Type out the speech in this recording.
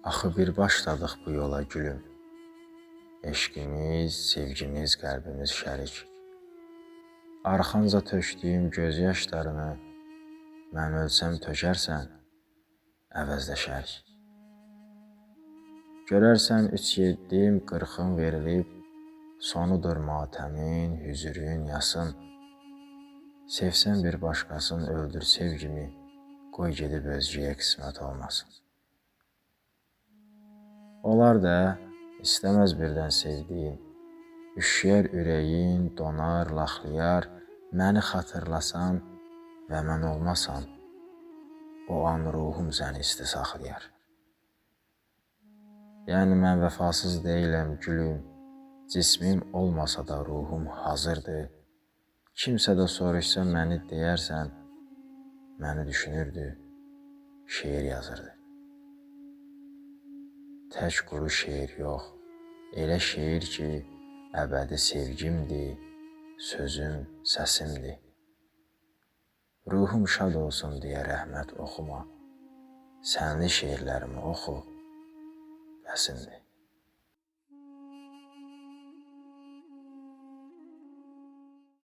Axı bir başladıq bu yola gülüm. Eşqimiz, sevgimiz, qəlbimiz şərik. Arxanca tökdüyüm göz yaşlarını mən ölsəm tökərsən, əvəzləşərik. Görərsən 3-7, 40-ın verilib, sonudur matəmin, hüzürün, yasın. Sevsən bir başqasın, öldür sevgimi, qoy gedib özgəyə qismət olmasın. Olar da istəməz birdən sevdiyin, üşüyər ürəyin, donar, laxlayar, məni xatırlasan və mən olmasam, o an ruhum səni isti saxlayar. Yəni mən vəfasız deyiləm gülüm, cismim olmasa da ruhum hazırdır. Kimsə də soruşsa məni deyərsən, məni düşünürdü, şeir yazırdı. Tək quru şeir yox, elə şeir ki, əbədi sevgimdir, sözüm, səsimdir. Ruhum şad olsun deyə rəhmət oxuma, sənli şeirlərimi oxu, bəsimdir.